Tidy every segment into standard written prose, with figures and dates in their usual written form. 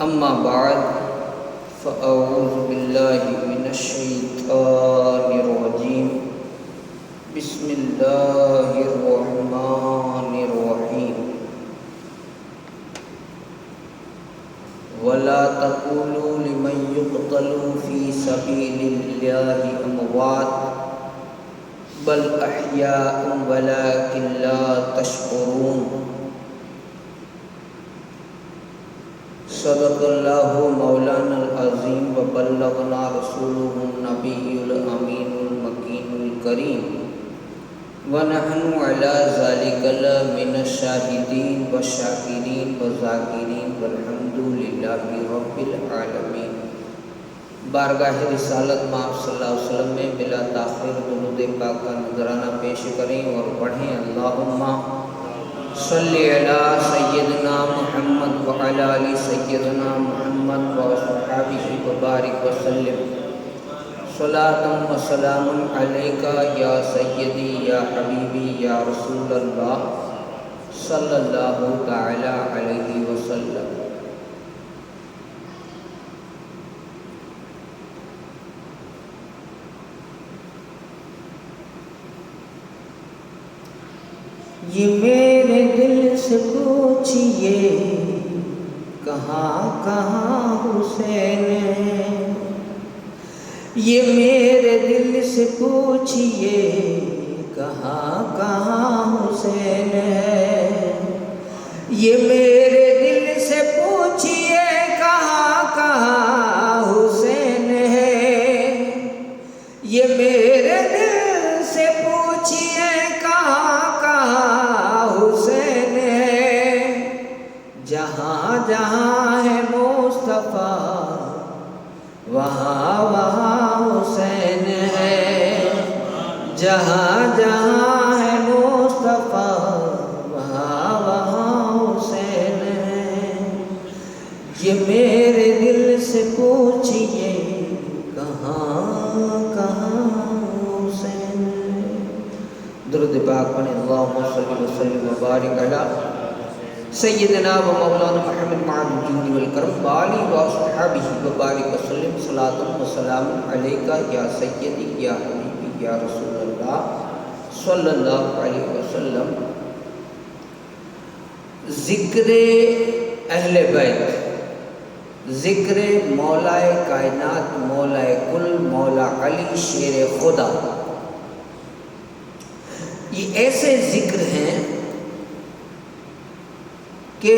أما بعد فأعوذ بالله من الشيطان الرجيم بسم الله الرحمن الرحيم ولا تقولوا لمن يقتل في سبيل الله أموات بل أحياء ولكن لا تشعرون صدق اللہ مولانا العظیم وبلغنا رسولہ النبی الامین المکین الکریم ونحن علی ذلک من الشاہدین والشاکرین والذاکرین والحمد للہ رب العالمین۔ بارگاہ رسالت میں آپ صلی اللہ علیہ وسلم میں بلا تاخیر درود پاک کا نذرانہ پیش کریں اور پڑھیں اللہم صلی علی سیدنا محمد وعلی آل سیدنا محمد واصحابہ وبارک وسلم صلاۃ و سلام علیک یا سیدی یا حبیبی یا رسول اللہ صلی اللہ تعالی علیہ وسلم۔ یہ میرے دل سے پوچھئے کہاں کہاں حسین ہے، یہ میرے دل سے پوچھئے کہاں کہاں حسین ہے، یہ میرے دل سے پوچھئے کہاں کہاں حسین ہے، یہ میرے دل سے پوچھئے کہاں کہاں حسین ہے، جہاں جہاں ہے مصطفیٰ وہاں وہاں حسین ہے، جہاں جہاں ہے مصطفیٰ وہاں وہاں حسین ہے، یہ میرے دل سے پوچھئے کہاں کہاں حسین ہے۔ درود پاک پڑھیں اللہم صلی وسلم وبارک علی سیدنا و مولانا محمد معاذ الجود والکرم وآلہ وصحبہ وبارک وسلم صلاۃ و سلام علیک یا سیدی یا حبیبی یا رسول اللہ صلی اللہ علیہ وسلم۔ ذکر اہل بیت، ذکر مولا کائنات مولا کل مولا علی شیر خدا، یہ ایسے ذکر ہیں کہ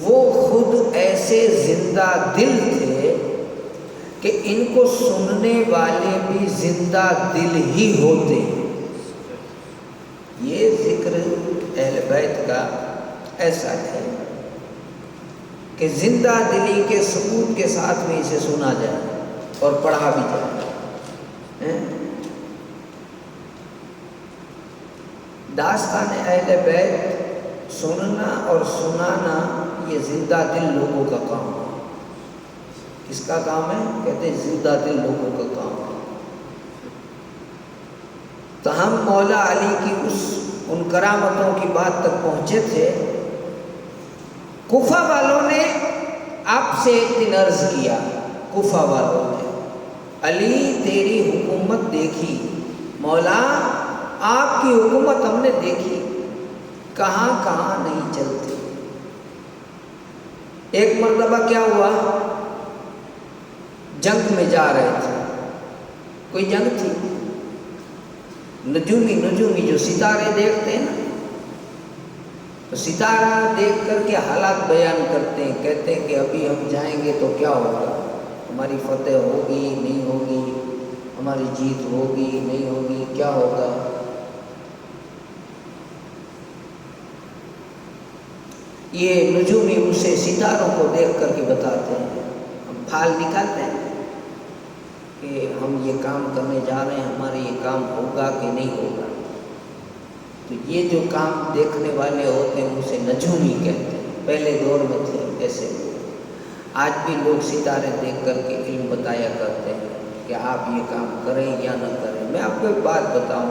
وہ خود ایسے زندہ دل تھے کہ ان کو سننے والے بھی زندہ دل ہی ہوتے ہیں۔ یہ ذکر اہل بیت کا ایسا ہے کہ زندہ دلی کے ثبوت کے ساتھ میں اسے سنا جائے اور پڑھا بھی جائے۔ داستان اہل بیت سننا اور سنانا یہ زندہ دل لوگوں کا کام ہے۔ کس کا کام ہے؟ کہتے ہیں زندہ دل لوگوں کا کام ہے۔ تو ہم مولا علی کی ان کرامتوں کی بات تک پہنچے تھے، کوفہ والوں نے آپ سے ایک دن عرض کیا، کوفہ والوں نے علی تیری حکومت دیکھی، مولا آپ کی حکومت ہم نے دیکھی، کہاں کہاں نہیں چلتی۔ ایک مرتبہ کیا ہوا، جنگ میں جا رہے تھے، کوئی جنگ تھی، نجومی جو ستارے دیکھتے ہیں نا، تو ستارہ دیکھ کر کے حالات بیان کرتے ہیں، کہتے ہیں کہ ابھی ہم جائیں گے تو کیا ہوگا، ہماری فتح ہوگی نہیں ہوگی، ہماری جیت ہوگی نہیں ہوگی، کیا ہوگا۔ یہ نجومی اسے ستاروں کو دیکھ کر کے بتاتے ہیں، ہم پھال نکالتے ہیں کہ ہم یہ کام کرنے جا رہے ہیں، ہمارے یہ کام ہوگا کہ نہیں ہوگا۔ تو یہ جو کام دیکھنے والے ہوتے ہیں اسے نجومی کہتے ہیں، پہلے دور میں تھے ایسے لوگ۔ آج بھی لوگ ستارے دیکھ کر کے علم بتایا کرتے ہیں کہ آپ یہ کام کریں یا نہ کریں۔ میں آپ کو ایک بات بتاؤں،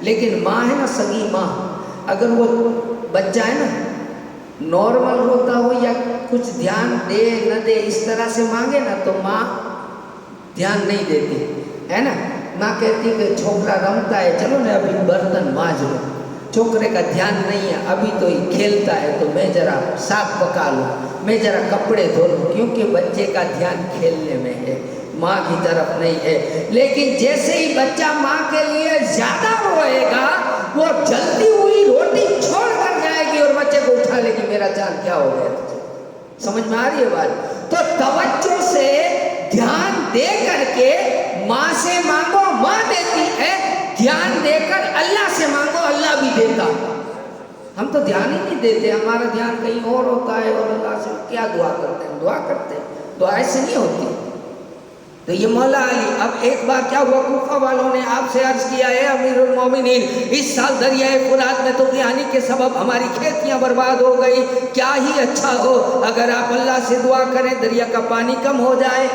لیکن ماں ہے نا سگی ماں، اگر وہ بچہ ہے نا نارمل ہوتا ہو یا کچھ دھیان دے نہ دے اس طرح سے مانگے نا تو ماں دھیان نہیں دیتی ہے نا. ماں کہتی کہ چھوکرا رمتا ہے چلو نا ابھی برتن مانج لو، چھوکرے کا دھیان نہیں ہے ابھی تو یہ کھیلتا ہے تو میں ذرا ساگ پکا لوں، میں ذرا کپڑے دھو لوں، کیونکہ بچے کا دھیان کھیلنے میں ہے، ماں کی طرف نہیں ہے. لیکن جیسے ہی بچہ ماں کے لیے زیادہ روئے گا وہ جلتی ہوئی روٹی چھوڑ کر جائے گی اور بچے کو اٹھا لے گی، میرا جان کیا ہو گیا تجھے. سمجھ میں آ رہی ہے بات؟ تو توجہ سے دھیان دے کر کے ماں سے مانگو، ماں دیتی ہے، دھیان دے کر اللہ سے مانگو، اللہ بھی دیتا. ہم تو دھیان ہی نہیں دیتے، ہمارا دھیان کہیں اور ہوتا ہے اور اللہ سے کیا دعا کرتے ہیں، دعا کرتے ہیں، دعا ایسے نہیں ہوتی. تو یہ مولا علی. اب ایک بار کیا ہوا، کوفہ والوں نے آپ سے عرض کیا ہے امیر المومنین اس سال دریائے فرات میں طغیانی کے سبب ہماری کھیتیاں برباد ہو گئی، کیا ہی اچھا ہو اگر آپ اللہ سے دعا کریں دریا کا پانی کم ہو جائے.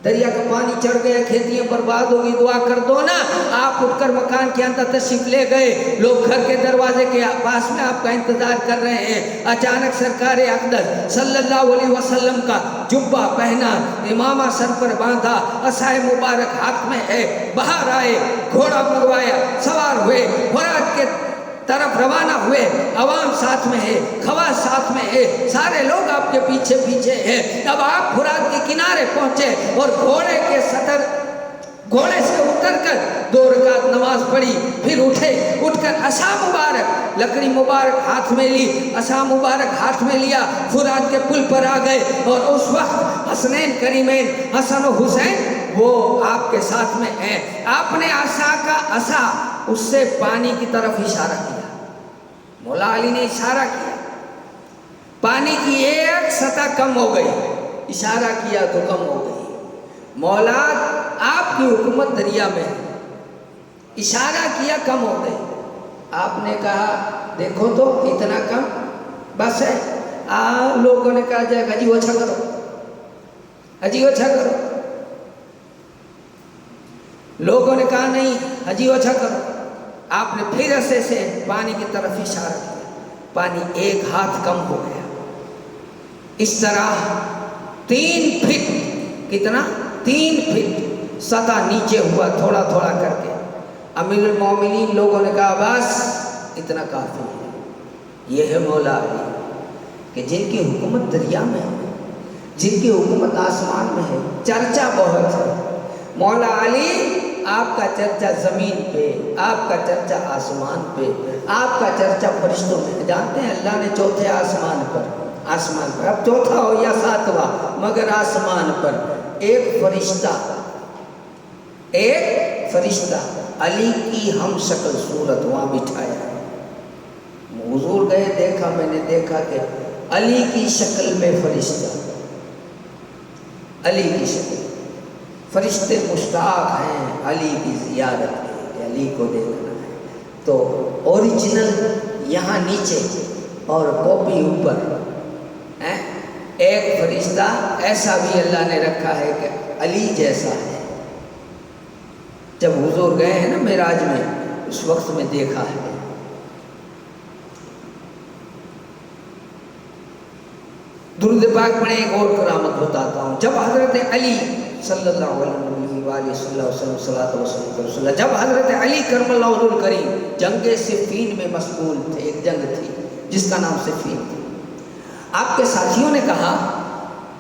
دریا کا پانی چڑھ گیا، کھیتیاں برباد ہوگی، دعا کر دو نا. آپ اٹھ کر مکان کے اندر تشریف لے گئے، لوگ گھر کے دروازے کے پاس میں آپ کا انتظار کر رہے ہیں. اچانک سرکار اقدس صلی اللہ علیہ وسلم کا جبہ پہنا، امامہ سر پر باندھا، عصائے مبارک ہاتھ میں ہے، باہر آئے، گھوڑا منگوایا، سوار ہوئے، فرات کے طرف روانہ ہوئے. عوام ساتھ میں ہے، خواص ساتھ میں ہے، سارے لوگ آپ کے پیچھے پیچھے ہیں. اب آپ فرات کے کنارے پہنچے اور گھوڑے سے اتر کر 2 رکعت نماز پڑھی، پھر اٹھے، اٹھ کر عصا مبارک، لکڑی مبارک ہاتھ میں لی، عصا مبارک ہاتھ میں لیا، فرات کے پل پر آ گئے. اور اس وقت حسنین کریمین حسن و حسین وہ آپ کے ساتھ میں ہیں. آپ نے عصا اس سے پانی کی طرف اشارہ کیا، مولا علی نے اشارہ کیا، پانی کی ایک سطح کم ہو گئی، اشارہ کیا تو کم ہو گئی. مولا آپ کی حکومت دریا میں ہے، اشارہ کیا کم ہو گئی. آپ نے کہا دیکھو تو اتنا کم بس ہے. لوگوں نے کہا جائے حجی اچھا کرو، حجی اچھا کرو. لوگوں نے کہا نہیں حجی اچھا کرو. آپ نے پھر عصے سے پانی کی طرف اشارہ کیا، پانی 1 ہاتھ کم ہو گیا. اس طرح 3 فٹ، کتنا 3 فٹ سطح نیچے ہوا تھوڑا تھوڑا کر کے. امیر المومنین لوگوں نے کہا بس اتنا کافی ہے. یہ ہے مولا علی کہ جن کی حکومت دریا میں ہے، جن کی حکومت آسمان میں ہے. چرچا بہت ہے. مولا علی آپ کا چرچا زمین پہ، آپ کا چرچا آسمان پہ، آپ کا چرچا فرشتوں میں. جانتے ہیں اللہ نے چوتھے آسمان پر اب چوتھا ہو یا 7واں مگر آسمان پر ایک فرشتہ علی کی ہم شکل صورت وہاں بٹھایا. حضور گئے، دیکھا، میں نے دیکھا کہ علی کی شکل میں فرشتہ، علی کی شکل. فرشتے مشتاق ہیں علی کی زیارت کے، علی کو دیکھنا ہے. تو اوریجنل یہاں نیچے اور کاپی اوپر. ایک فرشتہ ایسا بھی اللہ نے رکھا ہے کہ علی جیسا ہے. جب حضور گئے ہیں نا معراج میں، اس وقت میں دیکھا ہے. درود پاک پڑھیں. ایک اور کرامت بتاتا ہوں. جب حضرت علی صلی اللہ علیہ وآلہ وسلم صلاۃ وسلم، جب حضرت علی کرم اللہ وجہہ الکریم جنگ صفین میں مشغول تھے، ایک جنگ تھی جس کا نام صفین تھی. آپ کے ساتھیوں نے کہا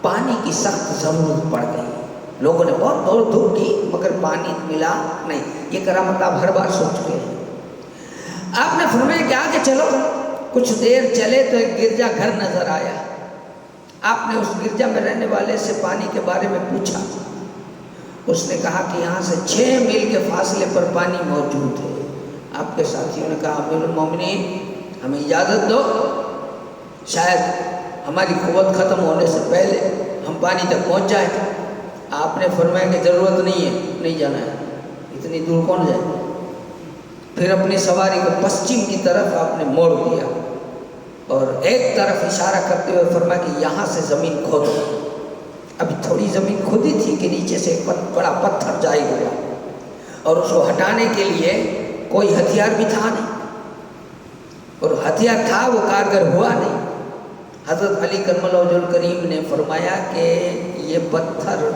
پانی کی سخت ضرورت پڑ گئی. لوگوں نے بہت دوڑ دھوپ کی مگر پانی ملا نہیں. یہ کرامت آپ ہر بار سن چکے ہیں. آپ نے فرمایا کہ آگے چلو. کچھ دیر چلے تو ایک گرجا گھر نظر آیا. آپ نے اس گرجا میں رہنے والے سے پانی کے بارے میں پوچھا. اس نے کہا کہ یہاں سے 6 میل کے فاصلے پر پانی موجود ہے. آپ کے ساتھیوں نے کہا امیر المومنین ہمیں اجازت دو، شاید ہماری قوت ختم ہونے سے پہلے ہم پانی تک پہنچ جائیں. آپ نے فرمایا کہ ضرورت نہیں ہے، نہیں جانا ہے، اتنی دور کون جائے. پھر اپنی سواری کو پشچم کی طرف آپ نے موڑ دیا اور ایک طرف اشارہ کرتے ہوئے فرمایا کہ یہاں سے زمین کھودو. ابھی تھوڑی زمین کھودی تھی کہ نیچے سے ایک بڑا پتھر جائے گیا اور اس کو ہٹانے کے لیے کوئی ہتھیار بھی تھا نہیں، اور ہتھیار تھا وہ کارگر ہوا نہیں۔ حضرت علی کرم اللہ وجہ الکریم نے فرمایا کہ یہ پتھر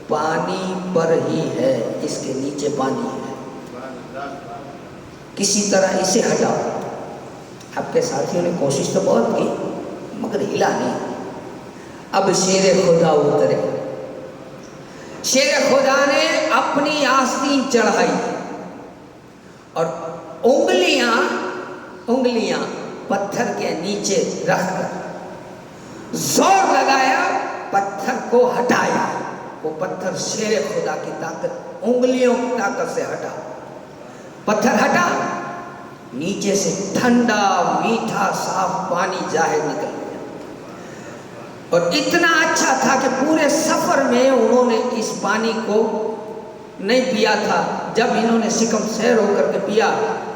پانی پر ہی ہے، اس کے نیچے پانی ہے، کسی طرح اسے ہٹاؤ۔ آپ کے ساتھیوں نے کوشش تو بہت کی مگر ہلا نہیں۔ اب شیر خدا اترے، شیر خدا نے اپنی آستین چڑھائی اور انگلیاں پتھر کے نیچے رکھ کر زور لگایا، پتھر کو ہٹایا۔ وہ پتھر شیر خدا کی طاقت، انگلیوں کی طاقت سے ہٹا، پتھر ہٹا، نیچے سے ٹھنڈا میٹھا صاف پانی ظاہر نکل گیا، اور اتنا اچھا تھا کہ پورے سفر میں انہوں نے اس پانی کو نہیں پیا تھا۔ جب انہوں نے شکم سیر ہو کر کے پیا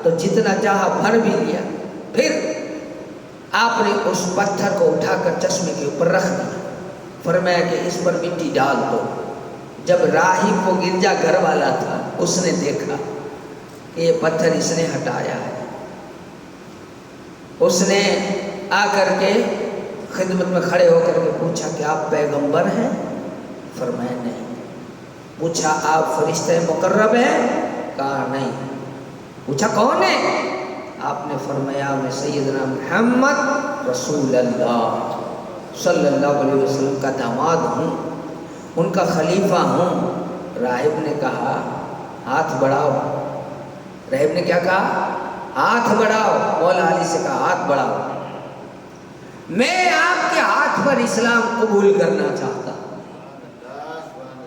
تو جتنا چاہا بھر بھی لیا۔ پھر آپ نے اس پتھر کو اٹھا کر چشمے کے اوپر رکھ دیا، فرمایا کہ اس پر مٹی ڈال دو۔ جب راہب وہ گرجا گھر والا تھا، اس نے دیکھا کہ یہ پتھر اس نے ہٹایا ہے، اس نے آ کر کے خدمت میں کھڑے ہو کر کے پوچھا کہ آپ پیغمبر ہیں؟ فرمایا نہیں۔ پوچھا آپ فرشتہ مقرب ہیں؟ کہا نہیں۔ پوچھا کون ہے؟ آپ نے فرمایا میں سیدنا محمد رسول اللہ صلی اللہ علیہ وسلم کا داماد ہوں، ان کا خلیفہ ہوں۔ راہب نے کہا ہاتھ بڑھاؤ۔ راہب نے کیا کہا؟ ہاتھ بڑھاؤ۔ مولا علی سے کہا ہاتھ بڑھاؤ، میں آپ کے ہاتھ پر اسلام قبول کرنا چاہتا ہوں،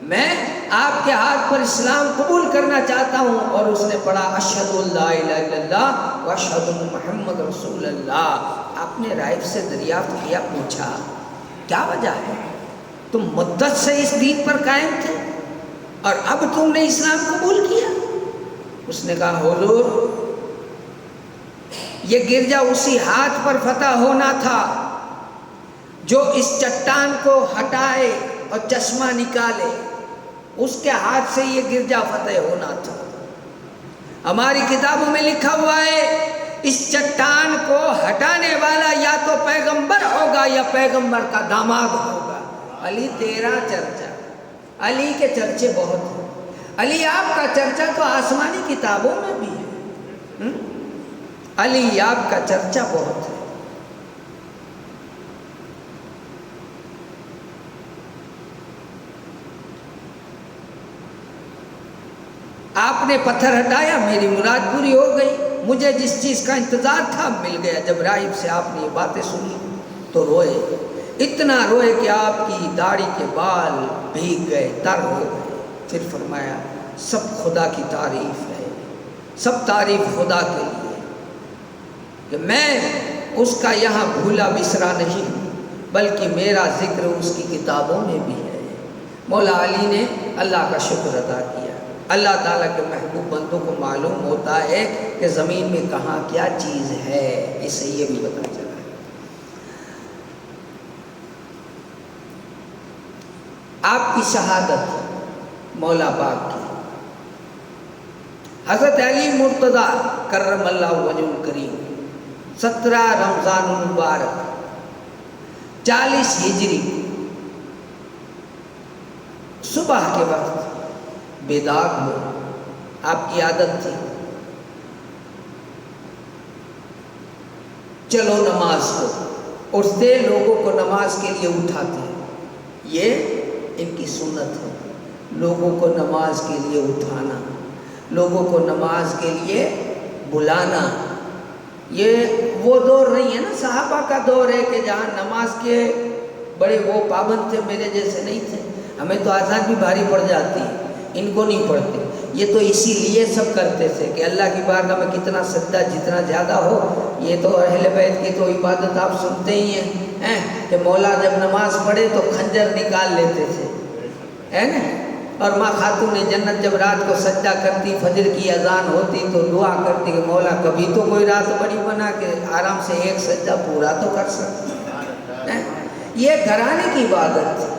میں آپ کے ہاتھ پر اسلام قبول کرنا چاہتا ہوں۔ اور اس نے پڑھا اشہد اللہ الہ الا اللہ واشہد ان محمد رسول اللہ۔ آپ نے راہب سے دریافت کیا، پوچھا کیا وجہ ہے؟ تم مدت سے اس دین پر قائم تھے اور اب تم نے اسلام قبول کیا؟ اس نے کہا حضور یہ گرجا اسی ہاتھ پر فتح ہونا تھا جو اس چٹان کو ہٹائے اور چشمہ نکالے، اس کے ہاتھ سے یہ گرجا فتح ہونا تھا۔ ہماری کتابوں میں لکھا ہوا ہے اس چٹان کو ہٹانے والا یا تو پیغمبر ہوگا یا پیغمبر کا داماد ہوگا۔ علی تیرا چرچا، علی کے چرچے بہت ہیں، علی آپ کا چرچا تو آسمانی کتابوں میں بھی ہے، علی آپ کا چرچا بہت ہے۔ آپ نے پتھر ہٹایا، میری مراد پوری ہو گئی، مجھے جس چیز کا انتظار تھا مل گیا۔ جب راہب سے آپ نے یہ باتیں سنی تو روئے، اتنا روئے کہ آپ کی داڑھی کے بال بھیگ گئے، تر ہو گئے۔ پھر فرمایا سب خدا کی تعریف ہے، سب تعریف خدا کے لیے کہ میں اس کا یہاں بھولا بسرا نہیں ہوں، بلکہ میرا ذکر اس کی کتابوں میں بھی ہے۔ مولا علی نے اللہ کا شکر ادا کیا۔ اللہ تعالیٰ کے محبوب بندوں کو معلوم ہوتا ہے کہ زمین میں کہاں کیا چیز ہے، اسے یہ بھی پتہ چلا ہے۔ آپ کی شہادت مولا پاک کی، حضرت علی مرتضیٰ کرم اللہ وجہ الکریم 17 رمضان المبارک 40 ہجری صبح کے وقت بیدار ہوئے۔ آپ کی عادت تھی چلو نماز کو، اٹھتے لوگوں کو نماز کے لیے اٹھاتے، یہ ان کی سنت ہے، لوگوں کو نماز کے لیے اٹھانا، لوگوں کو نماز کے لیے بلانا۔ یہ وہ دور نہیں ہے نا صحابہ کا دور ہے کہ جہاں نماز کے بڑے وہ پابند تھے، میرے جیسے نہیں تھے، ہمیں تو آزان بھی بھاری پڑ جاتی ہے، ان کو نہیں پڑھتے۔ یہ تو اسی لیے سب کرتے تھے کہ اللہ کی بارگاہ میں کتنا سجدہ جتنا زیادہ ہو۔ یہ تو اہل بیت کی تو عبادت آپ سنتے ہی ہیں کہ مولا جب نماز پڑھے تو خنجر نکال لیتے تھے، ہے نا؟ اور ماں خاتون جنت جب رات کو سجدہ کرتی، فجر کی اذان ہوتی تو دعا کرتی کہ مولا کبھی تو کوئی رات بڑی بنا کہ آرام سے ایک سجدہ پورا تو کر سکتے۔ یہ گھرانے کی عبادت تھی۔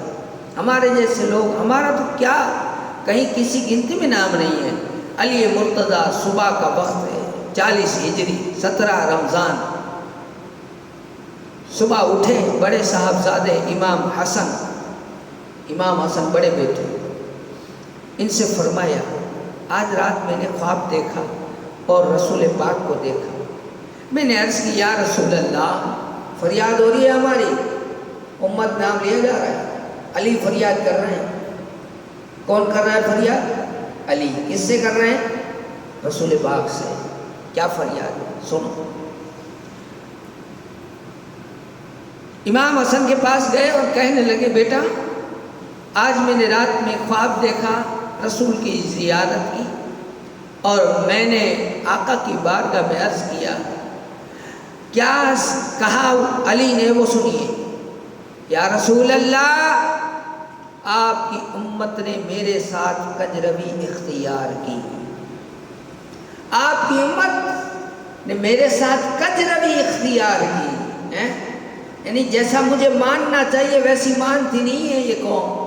ہمارے جیسے لوگ، ہمارا تو کیا کہیں کسی گنتی میں نام نہیں ہے، علی مرتضیٰ صبح کا وقت ہے، 40 ہجری 17 رمضان، صبح اٹھے بڑے صاحبزادے امام حسن بڑے بیٹے، ان سے فرمایا آج رات میں نے خواب دیکھا اور رسول پاک کو دیکھا۔ میں نے عرض کی یا رسول اللہ، فریاد ہو رہی ہے، ہماری امت نام لیا جا رہا ہے، علی فریاد کر رہے ہیں۔ کون کر رہا ہے فریاد؟ علی۔ کس سے کر رہے ہیں؟ رسول پاک سے۔ کیا فریاد ہے؟ سنو۔ امام حسن کے پاس گئے اور کہنے لگے بیٹا آج میں نے رات میں خواب دیکھا، رسول کی زیارت کی، اور میں نے آقا کی بارگاہ میں عرض کیا، کیا کہا علی نے وہ سنیے۔ یا رسول اللہ، آپ کی امت نے میرے ساتھ کجروی اختیار کی، آپ کی امت نے میرے ساتھ کجروی اختیار کی، یعنی جیسا مجھے ماننا چاہیے ویسی مانتی نہیں ہے یہ قوم،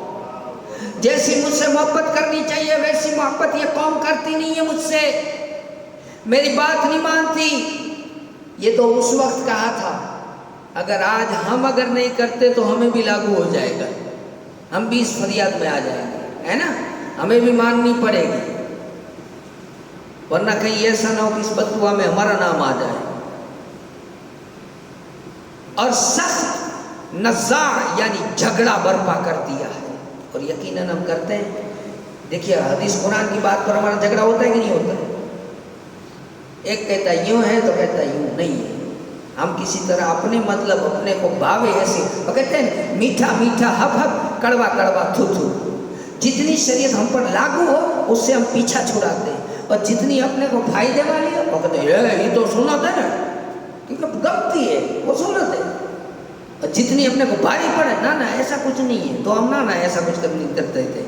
جیسی مجھ سے محبت کرنی چاہیے ویسی محبت یہ قوم کرتی نہیں ہے مجھ سے، میری بات نہیں مانتی۔ یہ تو اس وقت کہا تھا، اگر آج ہم نہیں کرتے تو ہمیں بھی لاگو ہو جائے گا، ہم بھی اس فریاد میں آ جائیں گے، ہے نا، ہمیں بھی ماننی پڑے گی، ورنہ کہیں ایسا نہ ہو کہ اس بددعا میں ہمارا نام آ جائے۔ اور سخت نزاع یعنی جھگڑا برپا کر دیا ہے، اور یقیناً ہم کرتے ہیں۔ دیکھیے حدیث قرآن کی بات پر ہمارا جھگڑا ہوتا ہے کہ نہیں ہوتا ہے؟ ایک کہتا ہے یوں ہے تو کہتا ہے یوں نہیں ہے، ہم کسی طرح اپنے مطلب اپنے کو بھاوے ایسے، وہ کہتے ہیں میٹھا میٹھا ہپ ہپ، کڑوا کڑوا تھو تھو، جتنی شریعت ہم پر لاگو ہو اس سے ہم پیچھا چھڑاتے ہیں، اور جتنی اپنے کو فائدے والی ہے وہ کہتے ہیں یہ تو سنت ہے نا، کیونکہ گمتی ہے وہ سنت ہے، اور جتنی اپنے کو بھاری پڑے نہ ایسا کچھ نہیں ہے تو ہم نہ ایسا کچھ نہیں کرتے تھے،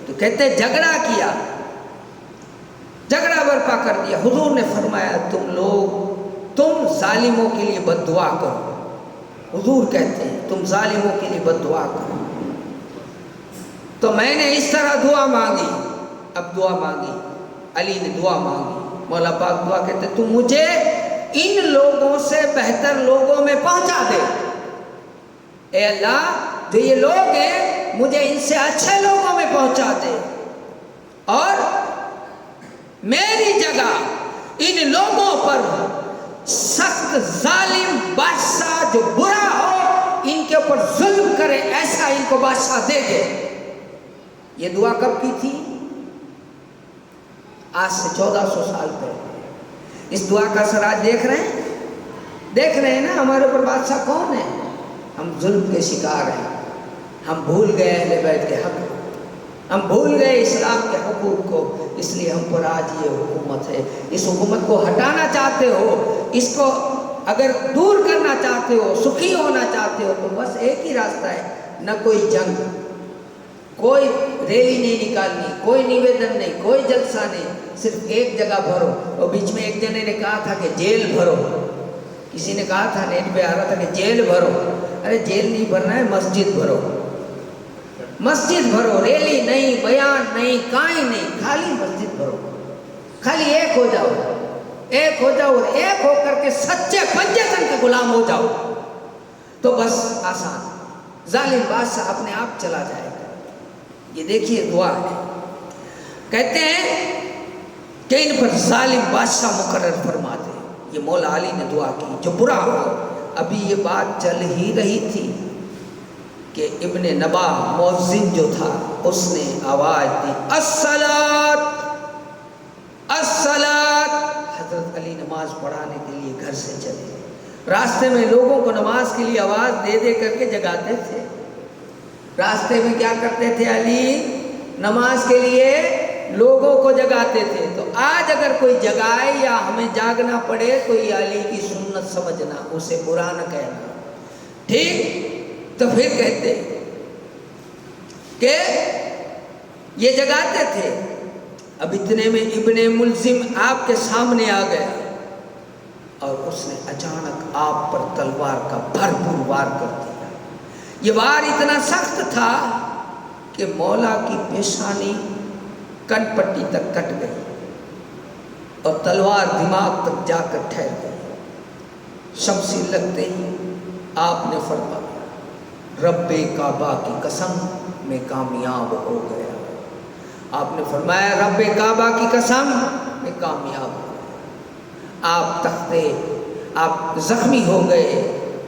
تو کہتے ہیں جھگڑا کیا، جھگڑا برپا کر دیا۔ حضور نے فرمایا تم ظالموں کے لیے بد دعا کرو، حضور کہتے ہیں تم ظالموں کے لیے بد دعا کرو۔ تو میں نے اس طرح دعا مانگی، اب دعا مانگی، علی نے دعا مانگی، مولا پاک دعا کہتے تم مجھے ان لوگوں سے بہتر لوگوں میں پہنچا دے، اے اللہ جو یہ لوگ ہیں مجھے ان سے اچھے لوگوں میں پہنچا دے، اور میری جگہ ان لوگوں پر سخت ظالم بادشاہ جو برا ہو ان کے اوپر ظلم کرے ایسا ان کو بادشاہ دے دے۔ یہ دعا کب کی تھی؟ آج سے 1400 سال پہلے۔ اس دعا کا اثر آج دیکھ رہے ہیں نا، ہمارے اوپر بادشاہ کون ہے؟ ہم ظلم کے شکار ہیں، ہم بھول گئے اہل بیت کے حق، ہم بھول گئے اسلام کے حقوق کو، اس لیے ہم پر آج یہ حکومت ہے۔ اس حکومت کو ہٹانا چاہتے ہو، اس کو اگر دور کرنا چاہتے ہو، سکھی ہونا چاہتے ہو، تو بس ایک ہی راستہ ہے، نہ کوئی جنگ، کوئی ریلی نہیں نکالنی، کوئی نویدن نہیں، کوئی جلسہ نہیں، صرف ایک جگہ بھرو۔ اور بیچ میں ایک جنے نے کہا تھا کہ جیل بھرو، کسی نے کہا تھا نیٹ پہ آ رہا تھا کہ جیل بھرو، ارے جیل نہیں بھرنا ہے، مسجد بھرو، مسجد بھرو، ریلی نہیں، بیان نہیں، کائیں نہیں، خالی مسجد بھرو، خالی ایک ہو جاؤ اور ایک ہو کر کے سچے پنجے تن کے غلام ہو جاؤ، تو بس آسان، ظالم بادشاہ اپنے آپ چلا جائے گا۔ یہ دیکھیے دعا ہے، کہتے ہیں کہ ان پر ظالم بادشاہ مقرر فرما دے۔ یہ مولا علی نے دعا کی، جو برا ہو۔ ابھی یہ بات چل ہی رہی تھی کہ ابن نبا مؤذن جو تھا اس نے آواز دی الصلاۃ الصلاۃ، حضرت علی نماز پڑھانے کے لیے گھر سے چلے، راستے میں لوگوں کو نماز کے لیے آواز دے دے کر کے جگاتے تھے۔ راستے میں کیا کرتے تھے؟ علی نماز کے لیے لوگوں کو جگاتے تھے۔ تو آج اگر کوئی جگائے یا ہمیں جاگنا پڑے تو یہ علی کی سنت سمجھنا، اسے برا نہ کہنا، ٹھیک؟ تو پھر کہتے کہ یہ جگاتے تھے۔ اب اتنے میں ابن ملزم آپ کے سامنے آ گیا اور اس نے اچانک آپ پر تلوار کا بھرپور وار کر دیا۔ یہ وار اتنا سخت تھا کہ مولا کی پیشانی کن پٹی تک کٹ گئی، اور تلوار دماغ تک جا کر ٹھہر گئی۔ شمسی لگتے ہی آپ نے فرمایا رب کعبہ کی قسم میں کامیاب ہو گیا۔ آپ نے فرمایا رب کعبہ کی قسم میں کامیاب ہو گیا۔ آپ تختے آپ زخمی ہو گئے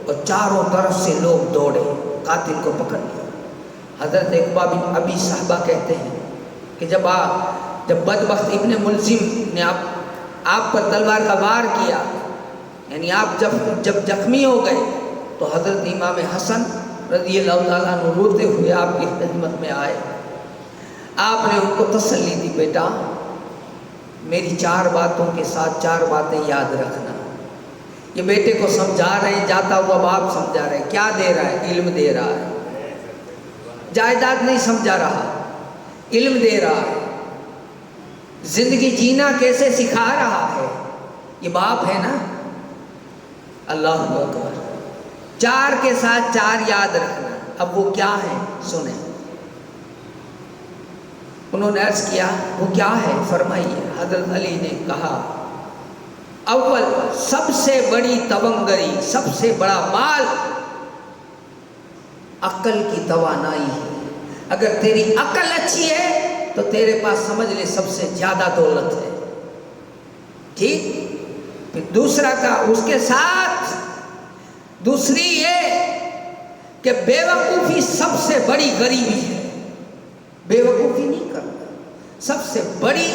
اور چاروں طرف سے لوگ دوڑے، قاتل کو پکڑ لیا۔ حضرت عقبہ بن ابی صحبہ کہتے ہیں کہ جب بدبخت ابن ملزم نے آپ پر تلوار کا وار کیا، یعنی آپ جب زخمی ہو گئے تو حضرت امام حسن رضی اللہ تعالیٰ عنہ روتے ہوئے آپ کی خدمت میں آئے۔ آپ نے ان کو تسلی دی، بیٹا میری 4 باتوں کے ساتھ 4 باتیں یاد رکھنا۔ یہ بیٹے کو سمجھا رہے ہیں، جاتا ہوا باپ سمجھا رہے ہیں۔ کیا دے رہا ہے؟ علم دے رہا ہے۔ جائیداد نہیں سمجھا رہا، علم دے رہا ہے۔ زندگی جینا کیسے سکھا رہا ہے۔ یہ باپ ہے نا۔ اللہ اکبر۔ 4 کے ساتھ 4 یاد رکھنا۔ اب وہ کیا ہے سنیں۔ انہوں نے عرض کیا وہ کیا ہے؟ فرمائیے۔ حضرت علی نے کہا اول سب سے بڑی تونگری، سب سے بڑا مال عقل کی توانائی ہے۔ اگر تیری عقل اچھی ہے تو تیرے پاس سمجھ لے سب سے زیادہ دولت ہے۔ ٹھیک؟ پھر دوسرا کا اس کے ساتھ دوسری یہ کہ بے وقوفی سب سے بڑی غریبی ہے۔ بے وقوفی نہیں کرنا، سب سے بڑی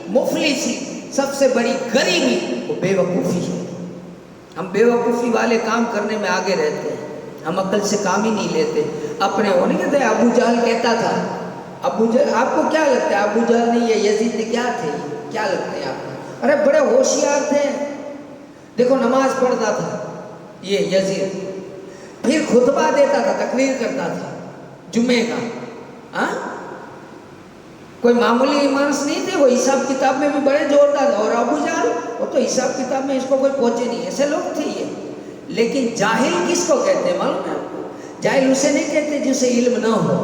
مفلسی، سب سے بڑی غریبی وہ بے وقوفی ہے۔ ہم بے وقوفی والے کام کرنے میں آگے رہتے ہیں، ہم عقل سے کام ہی نہیں لیتے۔ اپنے ہونے کہتے ہیں ابو جہل کہتا تھا، ابو جہل آپ کو کیا لگتا ہے؟ ابو جہل نہیں، یہ یزید کیا تھے؟ کیا لگتے ہیں آپ کو؟ ارے بڑے ہوشیار تھے، دیکھو نماز پڑھتا تھا یہ یزید، پھر خطبہ دیتا تھا، تقریر کرتا تھا جمعے کا۔ ہاں کوئی معمولی مانس نہیں تھے، وہ حساب کتاب میں بھی بڑے زوردار تھے۔ اور ابو جہل وہ تو حساب کتاب میں اس کو کوئی پہنچے نہیں، ایسے لوگ تھے یہ۔ لیکن جاہل کس کو کہتے ہیں معلوم ہے آپ کو؟ جاہل اسے نہیں کہتے جسے علم نہ ہو،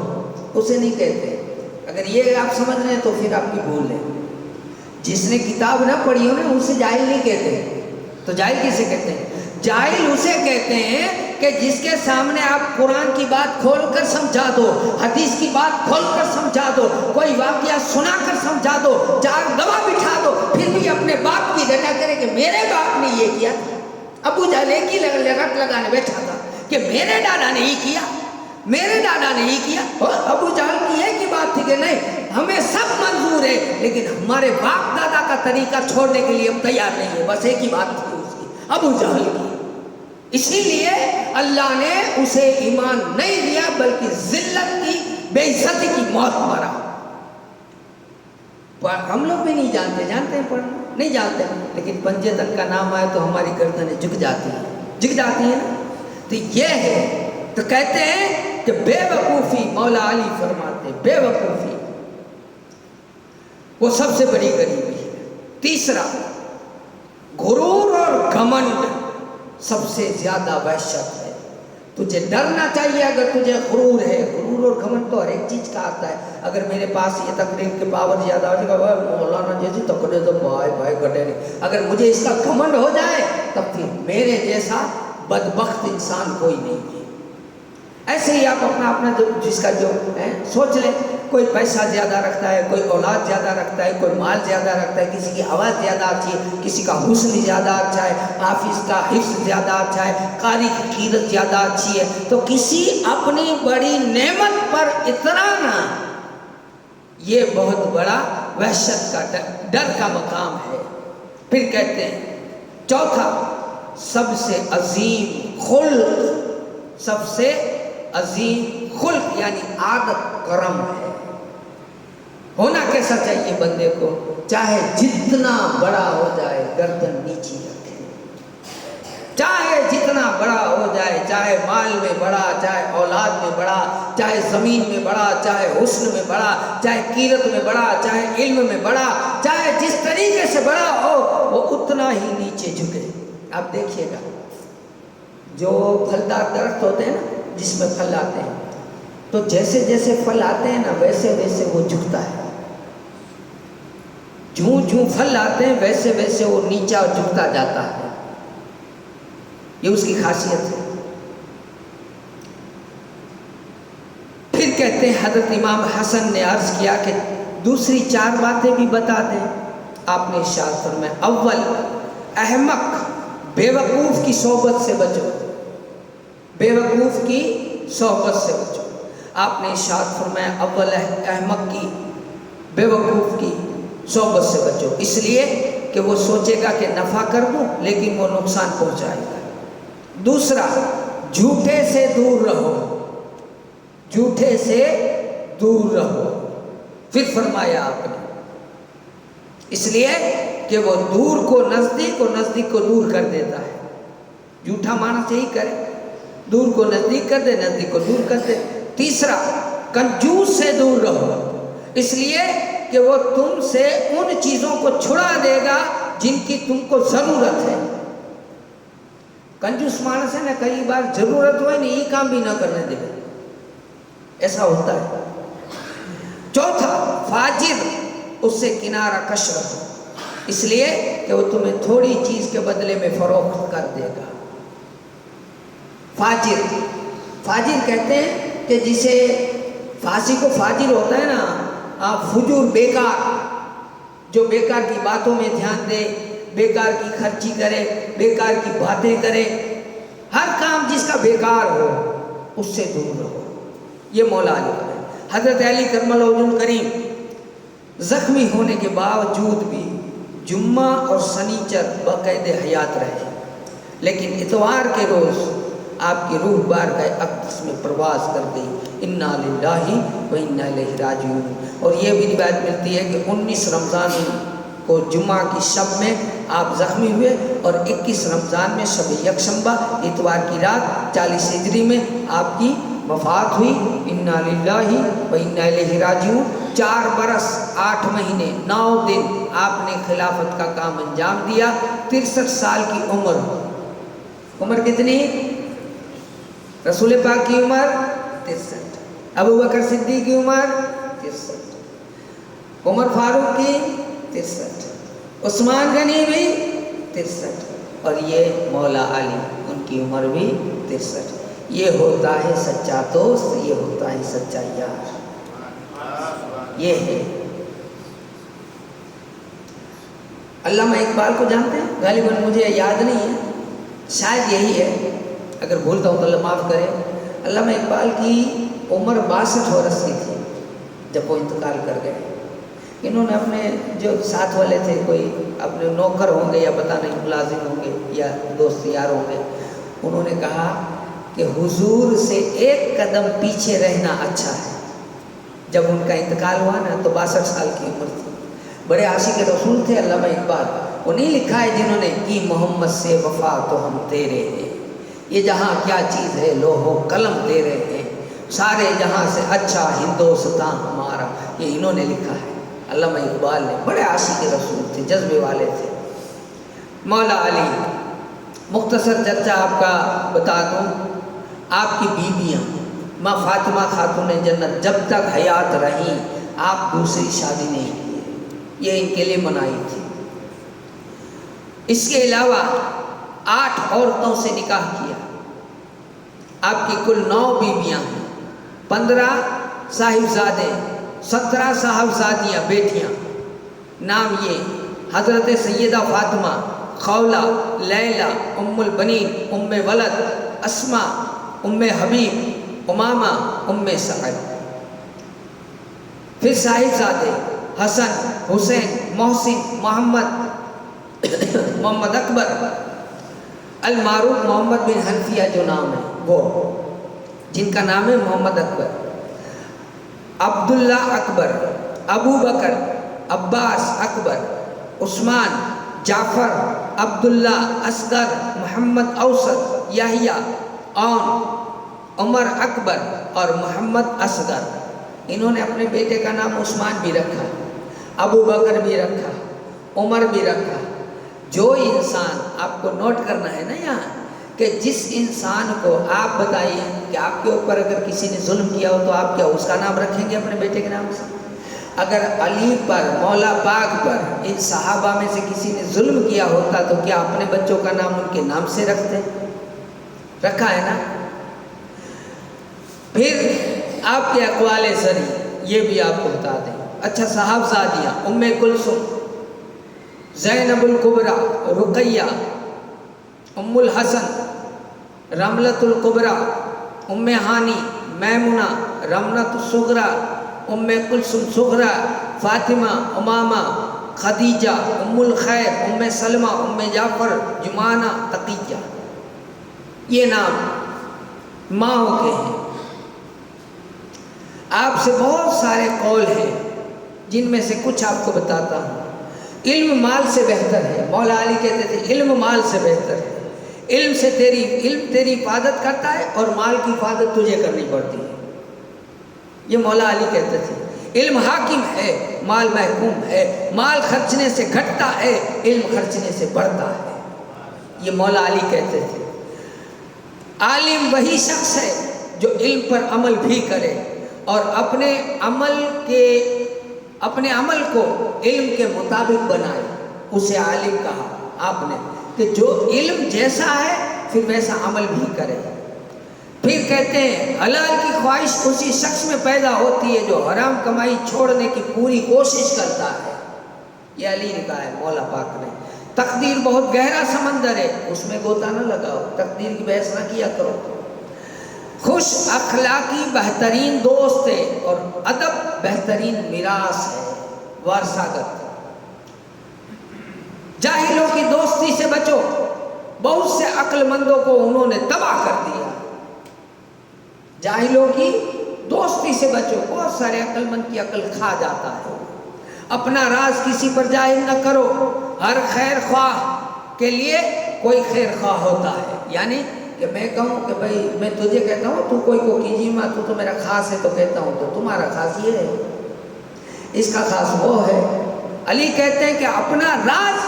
اسے نہیں کہتے۔ اگر یہ آپ سمجھ رہے ہیں تو پھر آپ کی بھول ہے۔ جس نے کتاب نہ پڑھی ہو نا اسے جاہل نہیں کہتے۔ تو جاہل کسے کہتے ہیں؟ جاہل اسے کہتے ہیں کہ جس کے سامنے آپ قرآن کی بات کھول کر سمجھا دو، حدیث کی بات کھول کر سمجھا دو، کوئی واقعہ سنا کر سمجھا دو، 4 گواہ بٹھا دو، پھر بھی اپنے باپ کی رٹا کرے کہ میرے باپ نے یہ کیا تھا۔ ابو جہل ایک ہی رٹ لگانے بیٹھا تھا کہ میرے دادا نے یہ کیا، میرے دادا نے یہ کیا۔ ابو جہل کی ایک ہی بات تھی کہ نہیں ہمیں سب منظور ہے لیکن ہمارے باپ دادا کا طریقہ چھوڑنے کے لیے ہم تیار نہیں ہیں۔ بس ایک ہی بات تھی اس کی، ابو جہل کی۔ اسی لیے اللہ نے اسے ایمان نہیں دیا بلکہ ذلت کی، بے عزتی کی موت مارا۔ ہم لوگ بھی نہیں جانتے ہیں پڑھنا نہیں جانتے، لیکن پنجے تک کا نام آئے تو ہماری گردنیں جھک جاتی ہیں نا۔ تو یہ ہے، تو کہتے ہیں کہ بے وقوفی، مولا علی فرماتے بے وقوفی وہ سب سے بڑی غریبی ہے۔ تیسرا غرور اور گھمنڈ سب سے زیادہ وحشت ہے۔ تجھے ڈرنا چاہیے اگر تجھے غرور ہے۔ غرور اور گھمنڈ تو ہر ایک چیز کا آتا ہے۔ اگر میرے پاس یہ تقریر کے پاور زیادہ ہو جائے گا، مولانا جیسی تقریر تو بھائی گھٹے نہیں، اگر مجھے اس کا گھمنڈ ہو جائے تب پھر میرے جیسا بدبخت انسان کوئی نہیں ہے۔ ایسے ہی آپ اپنا جس کا جو ہے سوچ لیں، کوئی پیسہ زیادہ رکھتا ہے، کوئی اولاد زیادہ رکھتا ہے، کوئی مال زیادہ رکھتا ہے، کسی کی آواز زیادہ اچھی ہے، کسی کا حسن زیادہ اچھا ہے، حافظ کا حفظ زیادہ اچھا ہے، قاری کی قیرت زیادہ اچھی ہے، تو کسی اپنی بڑی نعمت پر اترانا یہ بہت بڑا وحشت کا ڈر کا مقام ہے۔ پھر کہتے ہیں چوتھا سب سے عظیم خلق، سب سے عظیم خلق یعنی عادت کرم ہے۔ ہونا کیسا چاہیے بندے کو؟ چاہے جتنا بڑا ہو جائے گردن نیچی رکھے، چاہے جتنا بڑا ہو جائے، چاہے مال میں بڑا، چاہے اولاد میں بڑا، چاہے زمین میں بڑا، چاہے حسن میں بڑا، چاہے قیرت میں بڑا، چاہے علم میں بڑا، چاہے جس طریقے سے بڑا ہو وہ اتنا ہی نیچے جھکے۔ آپ دیکھیے گا جو پھلدار درخت ہوتے ہیں نا جس میں پھل آتے ہیں، تو جیسے جیسے پھل آتے ہیں نا ویسے ویسے وہ جھکتا ہے۔ جوں جوں پھل آتے ہیں ویسے ویسے وہ نیچا جھکتا جاتا ہے، یہ اس کی خاصیت ہے۔ پھر کہتے ہیں حضرت امام حسن نے عرض کیا کہ دوسری 4 باتیں بھی بتا دیں۔ آپ نے ارشاد فرمایا اول احمق بے وقوف کی صحبت سے بچو، بے وقوف کی صحبت سے بچو۔ آپ نے ارشاد فرمایا اول احمق کی بے وقوف کی صحبت سے بچو، اس لیے کہ وہ سوچے گا کہ نفع کر دوں لیکن وہ نقصان پہنچائے گا۔ دوسرا جھوٹے سے دور رہو، جھوٹے سے دور رہو۔ پھر فرمایا آپ نے اس لیے کہ وہ دور کو نزدیک اور نزدیک کو دور کر دیتا ہے۔ جھوٹا مانس یہی کرے، دور کو نزدیک کر دے، نزدیک کو دور کر دے۔ تیسرا کنجوس سے دور رہو، اس لیے کہ وہ تم سے ان چیزوں کو چھڑا دے گا جن کی تم کو ضرورت ہے۔ کنجوس مانس ہے نا، کئی بار ضرورت ہوئے نہیں یہ کام بھی نہ کرنے دے گا، ایسا ہوتا ہے۔ چوتھا فاجر، اس سے کنارہ کش رہو، اس لیے کہ وہ تمہیں تھوڑی چیز کے بدلے میں فروخت کر دے گا۔ فاجر، فاجر کہتے ہیں کہ جسے فاسق و فاجر ہوتا ہے نا، فجور بیکار، جو بیکار کی باتوں میں دھیان دے، بیکار کی خرچی کرے، بیکار کی باتیں کرے، ہر کام جس کا بیکار ہو اس سے دور رہو۔ یہ مولا علی کا ہے۔ حضرت علی کرم اللہ وجہ الکریم زخمی ہونے کے باوجود بھی جمعہ اور سنیچر باقاعدہ حیات رہے، لیکن اتوار کے روز آپ کی روح بارگاہ اقدس میں پرواز کر گئی۔ انا للہ و انا الیہ راجعون۔ اور یہ بھی روایت ملتی ہے کہ 19 رمضان کو جمعہ کی شب میں آپ زخمی ہوئے اور 21 رمضان میں شب یکشنبہ اتوار کی رات 40 ہجری میں آپ کی وفات ہوئی۔ انا للہ و انا الیہ راجعون۔ 4 برس 8 مہینے 9 دن آپ نے خلافت کا کام انجام دیا۔ 63 سال کی عمر کتنی؟ رسول پاک کی عمر 63، ابو بکر صدیق کی عمر 63، عمر فاروق کی 63، عثمان غنی بھی 63، اور یہ مولا علی ان کی عمر بھی 63۔ یہ ہوتا ہے سچا دوست، یہ ہوتا ہے سچا یار، یہ ہے۔ علامہ اقبال کو جانتے ہیں؟ غالباً مجھے یاد نہیں ہے، شاید یہی ہے، اگر بھولتا ہوں تو اللہ معاف کرے۔ علامہ اقبال کی عمر 62 برس کی تھی جب وہ انتقال کر گئے۔ انہوں نے اپنے جو ساتھ والے تھے، کوئی اپنے نوکر ہوں گے یا پتہ نہیں ملازم ہوں گے یا دوست یار ہوں گے، انہوں نے کہا کہ حضور سے 1 قدم پیچھے رہنا اچھا ہے۔ جب ان کا انتقال ہوا نا تو 62 سال کی عمر تھی۔ بڑے عاشق رسول تھے علامہ اقبال۔ انہیں لکھا ہے جنہوں نے کی محمد سے وفا تو ہم تیرے ہیں، یہ جہاں کیا چیز ہے لوح و قلم تیرے ہیں، سارے جہاں سے اچھا ہندوستان ہمارا، یہ انہوں نے لکھا ہے علامہ اقبال نے۔ بڑے عاشق رسول تھے، جذبے والے تھے۔ مولا علی، مختصر چرچہ آپ کا بتا دوں، آپ کی بیویاں ماں فاطمہ خاتون جنت جب تک حیات رہیں آپ دوسری شادی نہیں کی، یہ ان کے لیے منائی تھی۔ اس کے علاوہ 8 عورتوں سے نکاح کیا۔ آپ کی کل 9 بیویاں ہیں، 15 صاحبزادے، 17 صاحبزادیاں بیٹیاں۔ نام یہ حضرت سیدہ فاطمہ، خولہ، لیلہ، ام البنین، ام ولد، اسماء، ام حبیب، امامہ، ام سعد۔ پھر صاحبزادے حسن، حسین، محسن، محمد اکبر، المعروف محمد بن حنفیہ جو نام ہے وہ، جن کا نام ہے محمد اکبر، عبداللہ اکبر، ابو بکر، عباس اکبر، عثمان، جعفر، عبداللہ اصغر، محمد اوسط، یحییٰ، اون، عمر اکبر اور محمد اصغر۔ انہوں نے اپنے بیٹے کا نام عثمان بھی رکھا، ابو بکر بھی رکھا، عمر بھی رکھا۔ جو انسان، آپ کو نوٹ کرنا ہے نا یہاں، کہ جس انسان کو آپ بتائیے کہ آپ کے اوپر اگر کسی نے ظلم کیا ہو تو آپ کیا اس کا نام رکھیں گے اپنے بیٹے کے نام سے؟ اگر علی پر، مولا پاک پر، ان صحابہ میں سے کسی نے ظلم کیا ہوتا تو کیا اپنے بچوں کا نام ان کے نام سے رکھتے؟ رکھا ہے نا۔ پھر آپ کے اقوال زری یہ بھی آپ کو بتا دیں۔ اچھا، صاحبزادیاں ام کلثوم، زینب الکبریٰ، رقیہ، ام الحسن، رملۃ الکبریٰ، ام ہانی، میمونہ، رملۃ الصغریٰ، ام کلثوم صغریٰ، فاطمہ، امامہ، خدیجہ، ام الخیر، ام سلمہ، ام جعفر، جمانہ، تقیہ، یہ نام ماؤں کے ہیں۔ آپ سے بہت سارے قول ہیں جن میں سے کچھ آپ کو بتاتا ہوں۔ علم مال سے بہتر ہے، مولا علی کہتے تھے علم مال سے بہتر ہے۔ علم تیری حفاظت کرتا ہے اور مال کی حفاظت تجھے کرنی پڑتی ہے، یہ مولا علی کہتے تھے۔ علم حاکم ہے، مال محکوم ہے، مال خرچنے سے گھٹتا ہے، علم خرچنے سے بڑھتا ہے، یہ مولا علی کہتے تھے۔ عالم وہی شخص ہے جو علم پر عمل بھی کرے اور اپنے عمل کو علم کے مطابق بنائے، اسے عالم کہا آپ نے، کہ جو علم جیسا ہے پھر ویسا عمل بھی کرے۔ پھر کہتے ہیں حلال کی خواہش اسی شخص میں پیدا ہوتی ہے جو حرام کمائی چھوڑنے کی پوری کوشش کرتا ہے، یہ علی نے کہا ہے، مولا پاک نے۔ تقدیر بہت گہرا سمندر ہے، اس میں غوطہ نہ لگاؤ، تقدیر کی بحث نہ کیا کرو۔ خوش اخلاقی بہترین دوست ہے اور ادب بہترین میراث ہے، وارثاگت۔ جاہلوں کی دوستی سے بچو، بہت سے عقل مندوں کو انہوں نے تباہ کر دیا۔ جاہلوں کی دوستی سے بچو، بہت سارے عقل مند کی عقل کھا جاتا ہے۔ اپنا راز کسی پر ظاہر نہ کرو، ہر خیر خواہ کے لیے کوئی خیر خواہ ہوتا ہے، یعنی کہ میں کہوں کہ بھائی میں تجھے کہتا ہوں تو کوئی کو کیجیے ماں، تو میرا خاص ہے، تو کہتا ہوں تو تمہارا خاص یہ ہے، اس کا خاص وہ ہے۔ علی کہتے ہیں کہ اپنا راز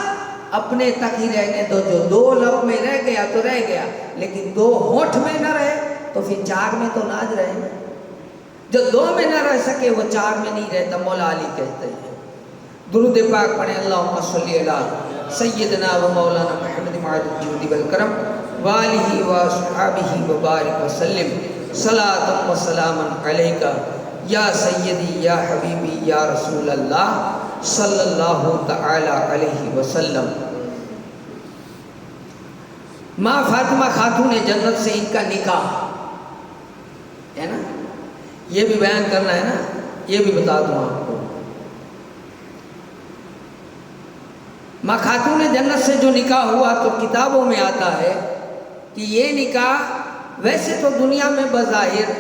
اپنے تک ہی رہنے دو، جو دو لب میں رہ گیا تو رہ گیا، لیکن دو ہونٹ میں نہ رہے تو پھر چار میں تو ناج رہے، جو دو میں نہ رہ سکے وہ چار میں نہیں رہتا، مولا علی کہتے ہیں۔ درود پاک پڑھیں، اللہم صلی علی سیدنا و مولانا محمد معاذ الجود والکرم وآلہ وصحابہ وبارک وسلم، صلاۃ و سلام علیک یا سیدی یا حبیبی یا رسول اللہ صلی اللہ تعالی علیہ وسلم۔ ماں فاطمہ خاتون جنت سے ان کا نکاح ہے نا، یہ بھی بیان کرنا ہے نا، یہ بھی بتا دوں آپ کو۔ ماں خاتون جنت سے جو نکاح ہوا تو کتابوں میں آتا ہے کہ یہ نکاح ویسے تو دنیا میں بظاہر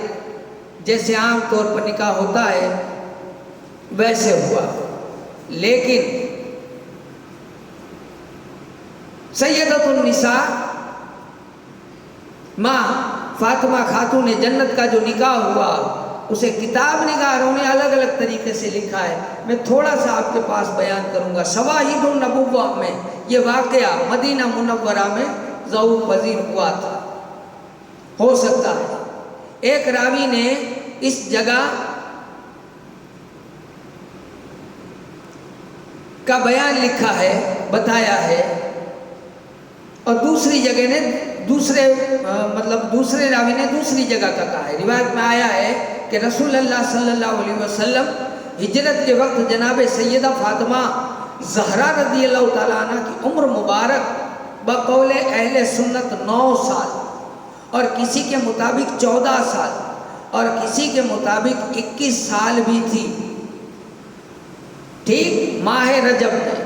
جیسے عام طور پر نکاح ہوتا ہے ویسے ہوا، لیکن سیدۃ النساء ماں فاطمہ خاتون جنت کا جو نکاح ہوا اسے کتاب نگاروں نے الگ الگ طریقے سے لکھا ہے، میں تھوڑا سا آپ کے پاس بیان کروں گا۔ شواہد النبوہ میں یہ واقعہ مدینہ منورہ میں ظہور پذیر ہوا تھا، ہو سکتا ہے۔ ایک راوی نے اس جگہ کا بیان لکھا ہے، بتایا ہے، اور دوسری جگہ نے دوسرے راوی نے دوسری جگہ کا کہا ہے۔ روایت میں آیا ہے کہ رسول اللہ صلی اللہ علیہ وسلم ہجرت کے وقت جناب سیدہ فاطمہ زہرا رضی اللہ تعالیٰ عنہ کی عمر مبارک بقول اہل سنت 9 سال اور کسی کے مطابق 14 سال اور کسی کے مطابق 21 سال بھی تھی، ٹھیک، ماہ رجب میں۔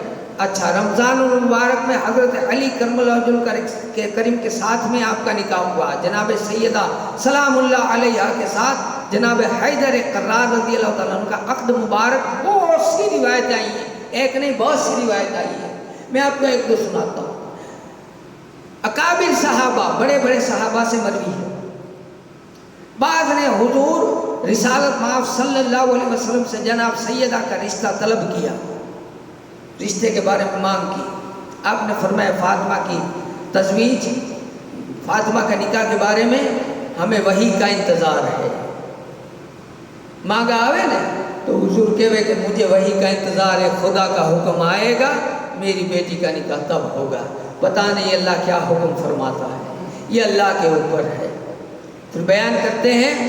اچھا، رمضان المبارک میں حضرت علی کرم اللہ وجہ کریم کے ساتھ میں آپ کا نکاح ہوا، جناب سیدہ سلام اللہ علیہ کے ساتھ جناب حیدر قرار رضی اللہ تعالیٰ عنہ کا عقد مبارک۔ بہت سی روایتیں آئی ہیں، ایک نہیں بہت سی روایت آئی ہیں، میں آپ کو ایک دو سناتا ہوں۔ اکابر صحابہ، بڑے بڑے صحابہ سے مروی ہے، بعض نے حضور رسالت مآب صلی اللہ علیہ وسلم سے جناب سیدہ کا رشتہ طلب کیا، رشتے کے بارے میں مانگ کی۔ آپ نے فرمایا فاطمہ کی تزویج، فاطمہ کا نکاح کے بارے میں ہمیں وحی کا انتظار ہے۔ مانگا آوے نا تو حضور کہوے کہ مجھے وہی کا انتظار ہے، خدا کا حکم آئے گا میری بیٹی کا نکاح تب ہوگا۔ پتہ نہیں اللہ کیا حکم فرماتا ہے، یہ اللہ کے اوپر ہے۔ پھر بیان کرتے ہیں،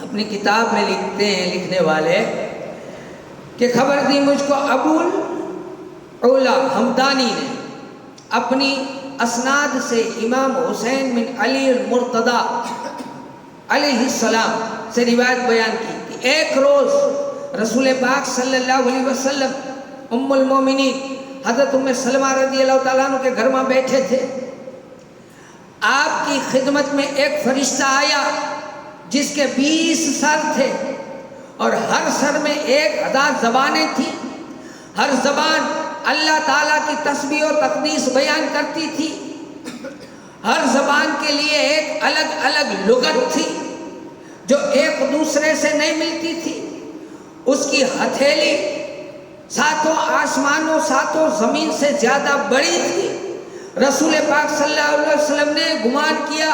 اپنی کتاب میں لکھتے ہیں لکھنے والے کہ خبر دی مجھ کو ابو العلا ہمدانی نے اپنی اسناد سے امام حسین بن علی المرتضی علیہ السلام سے روایت بیان کی کہ ایک روز رسول پاک صلی اللہ علیہ وسلم ام المومنین حضرت ام سلمہ رضی اللہ تعالیٰ عنہ کے گھر میں بیٹھے تھے۔ آپ کی خدمت میں ایک فرشتہ آیا جس کے 20 سر تھے اور ہر سر میں 1000 زبانیں تھیں۔ ہر زبان اللہ تعالیٰ کی تسبیح و تقدیس بیان کرتی تھی۔ ہر زبان کے لیے ایک الگ الگ لغت تھی جو ایک دوسرے سے نہیں ملتی تھی۔ اس کی ہتھیلی 7 آسمانوں 7 زمین سے زیادہ بڑی تھی۔ رسول پاک صلی اللہ علیہ وسلم نے گمان کیا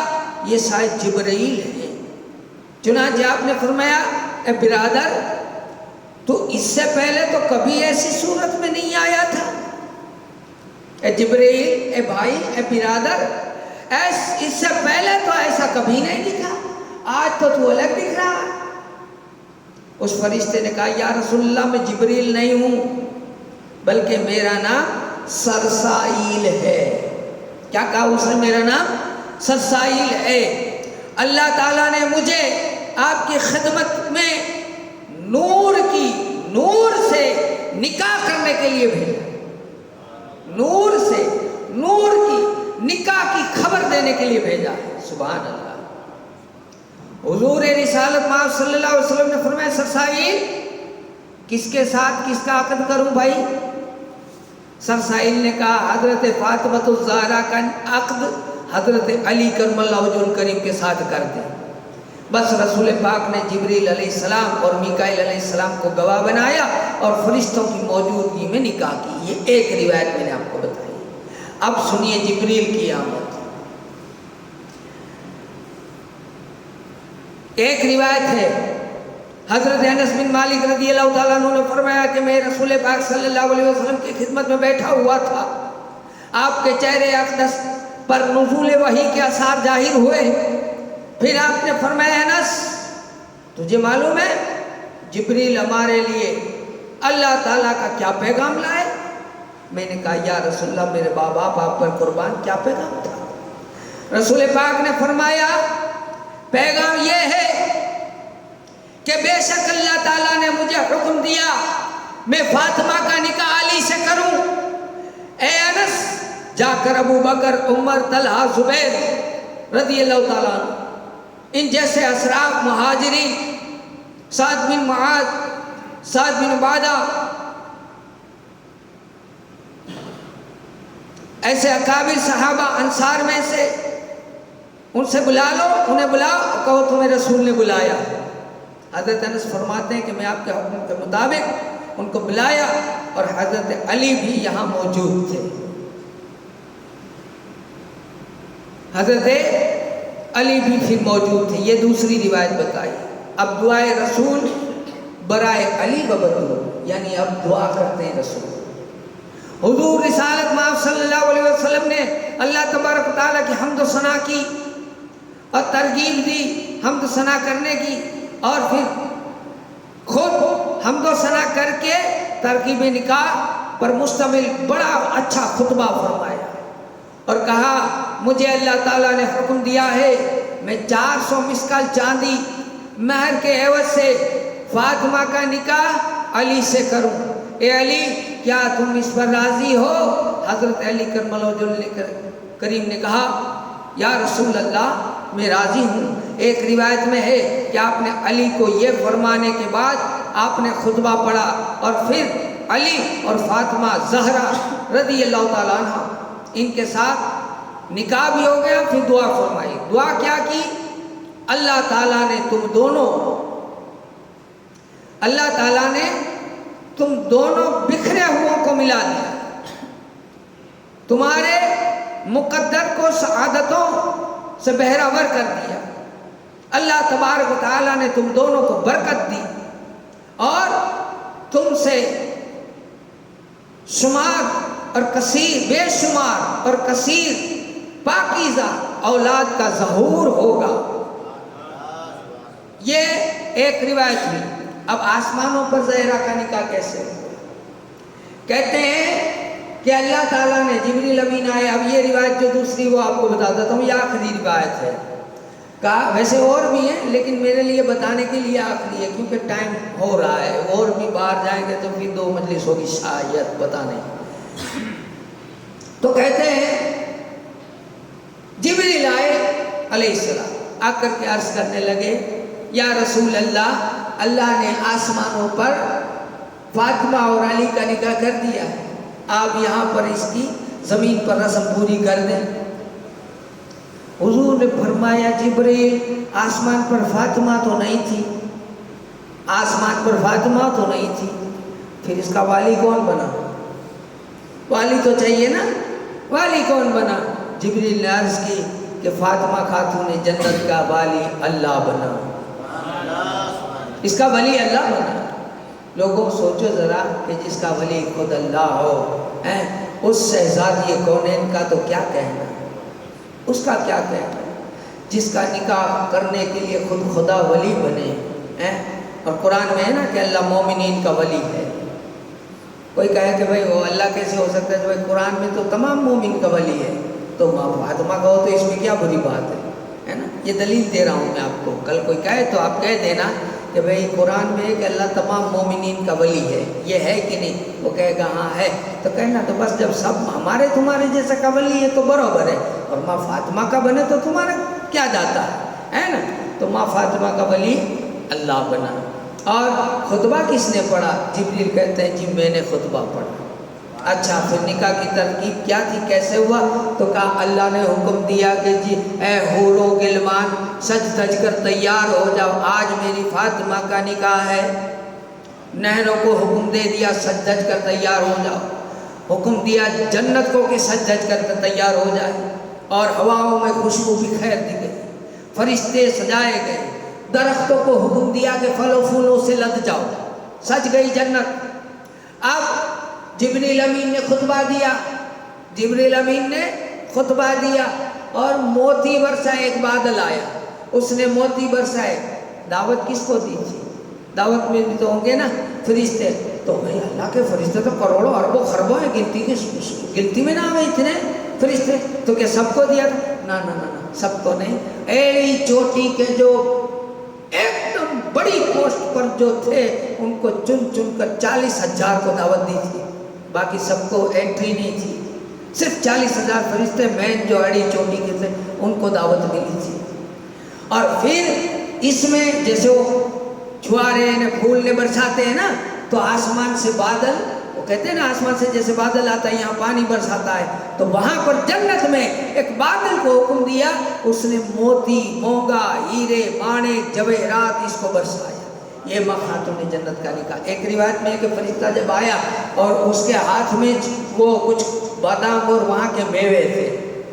یہ شاید جبرائیل ہے۔ چنانچہ آپ نے فرمایا اے برادر تو اس سے پہلے تو کبھی ایسی صورت میں نہیں آیا تھا۔ اے جبرائیل، اے بھائی، اے برادر، اس سے پہلے تو ایسا کبھی نہیں دکھا، آج تو الگ دکھ رہا ہے۔ اس فرشتے نے کہا یا رسول اللہ میں جبرائیل نہیں ہوں بلکہ میرا نام سرسائیل ہے۔ کیا کہا اس نے؟ میرا نام سرسائیل ہے۔ اللہ تعالیٰ نے مجھے آپ کی خدمت میں نور سے نکاح کرنے کے لیے بھیجا، نور سے نور کی نکاح کی خبر دینے کے لیے بھیجا۔ سبحان اللہ۔ حضور رسالت مآب صلی اللہ علیہ وسلم نے فرمایا سرسائیل کس کے ساتھ کس کا عقد کروں بھائی؟ سرسائیل نے کہا حضرت فاطمہ الزہرا کا عقد حضرت علی کرم اللہ وجہ الکریم کے ساتھ کر دیں۔ بس رسول پاک نے جبریل علیہ السلام اور میکائیل علیہ السلام کو گواہ بنایا اور فرشتوں کی موجودگی میں نکاح کی۔ یہ ایک روایت میں نے آپ کو بتائی۔ اب سنیے جبریل کی آمد۔ ایک روایت ہے حضرت انس بن مالک رضی اللہ تعالیٰ عنہ نے فرمایا کہ میں رسول پاک صلی اللہ علیہ وسلم کی خدمت میں بیٹھا ہوا تھا، آپ کے چہرے اقدس پر نزول وحی کے اثار ظاہر ہوئے۔ پھر آپ نے فرمایا انس تجھے معلوم ہے جبریل ہمارے لیے اللہ تعالیٰ کا کیا پیغام لائے؟ میں نے کہا یا رسول اللہ میرے باپ آپ پر قربان، کیا پیغام تھا؟ رسول پاک نے فرمایا پیغام یہ ہے کہ بے شک اللہ تعالیٰ نے مجھے حکم دیا میں فاطمہ کا نکاح علی سے کروں۔ اے انس جا کر ابو بکر، عمر، طلحہ، زبیر رضی اللہ تعالیٰ عنہ ان جیسے اشراف مہاجرین، سعد بن معاذ، سعد بن عبادہ، ایسے اکابر صحابہ انصار میں سے ان سے بلا لو، انہیں بلاؤ، کہو تمہیں رسول نے بلایا۔ حضرت انس فرماتے ہیں کہ میں آپ کے حکم کے مطابق ان کو بلایا اور حضرت علی بھی یہاں موجود تھے۔ حضرت علی بھی پھر موجود تھے۔ یہ دوسری روایت بتائی۔ اب دعائے رسول برائے علی و بدر، یعنی اب دعا کرتے ہیں رسول۔ حضور رسالت مآب صلی اللہ علیہ وسلم نے اللہ تبارک و تعالیٰ کی حمد و ثنا کی اور ترغیب دی حمد و ثنا کرنے کی، اور پھر خود حمد و ثنا کر کے ترغیب نکاح پر مشتمل بڑا اچھا خطبہ فرمایا اور کہا مجھے اللہ تعالیٰ نے حکم دیا ہے میں 400 مسکال چاندی مہر کے عوض سے فاطمہ کا نکاح علی سے کروں۔ اے علی کیا تم اس پر راضی ہو؟ حضرت علی کرم اللہ وجہ کریم نے کہا یا رسول اللہ میں راضی ہوں۔ ایک روایت میں ہے کہ آپ نے علی کو یہ فرمانے کے بعد آپ نے خطبہ پڑھا اور پھر علی اور فاطمہ زہرا رضی اللہ تعالیٰ عنہ ان کے ساتھ نکاح بھی ہو گیا۔ پھر دعا فرمائی۔ دعا کیا کی؟ اللہ تعالیٰ نے تم دونوں بکھرے ہوں کو ملا دیا، تمہارے مقدر کو سعادتوں سے بہراور کر دیا، اللہ تبارک و تعالیٰ نے تم دونوں کو برکت دی اور تم سے شمار اور کثیر، بے شمار اور کثیر پاکیزہ اولاد کا ظہور ہوگا۔ یہ ایک روایت ہوئی۔ اب آسمانوں پر زہرا کا نکاح کیسے ہوا؟ کہتے ہیں کہ اللہ تعالیٰ نے جبریل امین آئے۔ اب یہ روایت جو دوسری وہ آپ کو بتا دیتا ہوں، یہ آخری روایت ہے، کہا ویسے اور بھی ہیں لیکن میرے لیے بتانے کے لیے آخری ہے کیونکہ ٹائم ہو رہا ہے، اور بھی باہر جائیں گے تو پھر 2 مجلس ہوگی شاید، پتہ نہیں۔ تو کہتے ہیں جبریل آئے علیہ السلام، آ کر کے عرض کرنے لگے یا رسول اللہ، اللہ نے آسمانوں پر فاطمہ اور علی کا نکاح کر دیا ہے، آپ یہاں پر اس کی زمین پر رسم پوری کر دیں۔ حضور نے فرمایا جبریل، آسمان پر فاطمہ تو نہیں تھی، آسمان پر فاطمہ تو نہیں تھی، پھر اس کا والی کون بنا؟ والی تو چاہیے نا، والی کون بنا؟ جبریل نے عرض کی کہ فاطمہ خاتون جنت کا والی اللہ بنا، اس کا ولی اللہ بنا۔ لوگوں سوچو ذرا کہ جس کا ولی خود اللہ ہو، اس شہزادی کونین کا تو کیا کہنا، اس کا کیا کہنا، جس کا نکاح کرنے کے لیے خود خدا ولی بنے۔ اور قرآن میں ہے نا کہ اللہ مومنین کا ولی ہے۔ کوئی کہے کہ بھائی وہ اللہ کیسے ہو سکتا ہے؟ تو بھائی قرآن میں تو تمام مومن کا ولی ہے، تو ماں فاطمہ کا ہو تو اس میں کیا بری بات ہے نا؟ یہ دلیل دے رہا ہوں میں آپ کو، کل کوئی کہے تو آپ کہہ دینا کہ بھئی قرآن میں ہے کہ اللہ تمام مومنین کا ولی ہے، یہ ہے کہ نہیں؟ وہ کہے گا ہاں ہے، تو کہنا تو بس جب سب ہمارے تمہارے جیسا کا ولی ہے تو برابر ہے، اور ماں فاطمہ کا بنے تو تمہارا کیا جاتا ہے نا؟ تو ماں فاطمہ کا ولی اللہ بنا۔ اور خطبہ کس نے پڑھا؟ جبریل کہتے ہیں جی میں نے خطبہ پڑھا۔ اچھا پھر نکاح کی ترکیب کیا تھی، کیسے ہوا؟ تو کہا اللہ نے حکم دیا کہ جی اے حور و غلمان سج دھج کر تیار ہو جاؤ، آج میری فاطمہ کا نکاح ہے۔ نہروں کو حکم دے دیا سج دھج کر تیار ہو جاؤ، حکم دیا جنت کو کہ سج دھج کر تیار ہو جائے، اور ہواؤں میں خوشبو بکھیر دی گئی، فرشتے سجائے گئے، درختوں کو حکم دیا کہ پھل و پھولوں سے لد جاؤ، سج گئی جنت۔ اب جبریل امین نے خطبہ دیا، جبریل امین نے خطبہ دیا اور موتی برسا، ایک بادل آیا، اس نے موتی برسائے۔ دعوت کس کو دی تھی؟ دعوت میں بھی تو ہوں گے نا فرشتے، تو بھائی اللہ کے فرشتے تو کروڑوں اربوں خربوں ہیں، گنتی میں نہ آئے اتنے فرشتے، تو کیا سب کو دیا تھا؟ نہ سب کو نہیں، ایڑی چوٹی کے جو ایک دم بڑی پوسٹ پر جو تھے ان کو چن چن کر 40,000 کو دعوت دی تھی، باقی سب کو انٹری نہیں تھی، صرف 40,000 فرشتے مین جو اڑی چوٹی کے تھے ان کو دعوت ملی تھی۔ اور پھر اس میں جیسے وہ چھوارے نے پھول نے برساتے ہیں نا، تو آسمان سے بادل، وہ کہتے ہیں نا آسمان سے جیسے بادل آتا ہے یہاں پانی برساتا ہے، تو وہاں پر جنت میں ایک بادل کو حکم دیا، اس نے موتی مونگا ہیرے مانک جواہرات اس کو برسایا۔ یہ ماں خاتون جنت کا نکاح۔ ایک روایت میں ہے کہ فرشتہ جب آیا اور اس کے ہاتھ میں وہ کچھ بادام اور وہاں کے میوے تھے،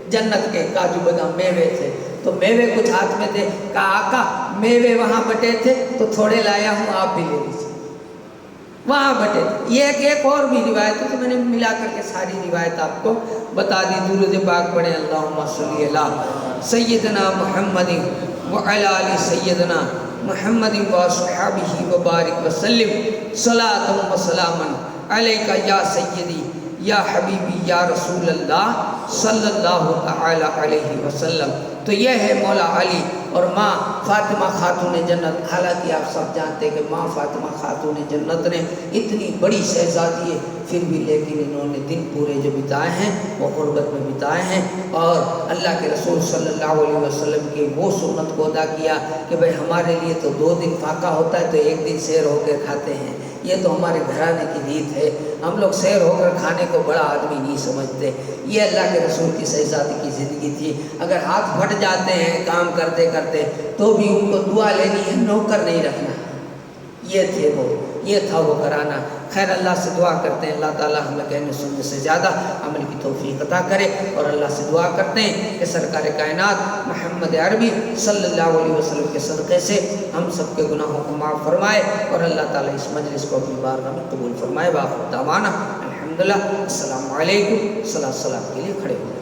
جنت کے کاجو بادام میوے تھے، تو میوے کچھ ہاتھ میں تھے، کہا آقا میوے وہاں بٹے تھے تو تھوڑے لایا ہوں، آپ بھی لے لیجیے، وہاں بٹے۔ یہ ایک اور بھی روایت ہے، تو میں نے ملا کر کے ساری روایت آپ کو بتا دی۔ درود پاک پڑھیں، اللہم صلی علی سیدنا محمد وعلی آل سیدنا محمد وصحبہ وبارک وسلم، صلاۃ و سلاما علیکہ یا سیدی یا حبیبی یا رسول اللہ صلی اللہ تعالی علیہ وسلم۔ تو یہ ہے مولا علی اور ماں فاطمہ خاتون جنت۔ حالانکہ آپ سب جانتے ہیں کہ ماں فاطمہ خاتون جنت نے اتنی بڑی شہزادی ہے، پھر بھی لیکن انہوں نے دن پورے جو بتائے ہیں وہ غربت میں بتائے ہیں، اور اللہ کے رسول صلی اللہ علیہ وسلم کی وہ سنت کو ادا کیا کہ بھئی ہمارے لیے تو 2 دن فاقہ ہوتا ہے تو 1 دن سیر ہو کر کھاتے ہیں، یہ تو ہمارے گھرانے کی ریت ہے، ہم لوگ سیر ہو کر کھانے کو بڑا آدمی نہیں سمجھتے۔ یہ اللہ کے رسول کی شہزادی کی زندگی تھی۔ اگر ہاتھ پھٹ جاتے ہیں کام کرتے کرتے تو بھی ان کو دعا لینی ہے، نوکر نہیں رکھنا، یہ تھے وہ۔ یہ تھا وہ گھرانہ۔ خیر اللہ سے دعا کرتے ہیں اللہ تعالیٰ ہمیں کہنے سننے سے زیادہ عمل کی توفیق عطا کرے، اور اللہ سے دعا کرتے ہیں کہ سرکار کائنات محمد عربی صلی اللہ علیہ وسلم کے صدقے سے ہم سب کے گناہوں کو معاف فرمائے، اور اللہ تعالیٰ اس مجلس کو اپنی بارگاہ میں قبول فرمائے۔ وآخر دعوانا الحمدللہ۔ السلام علیکم۔ صلاۃ السلام کے لیے کھڑے ہوں۔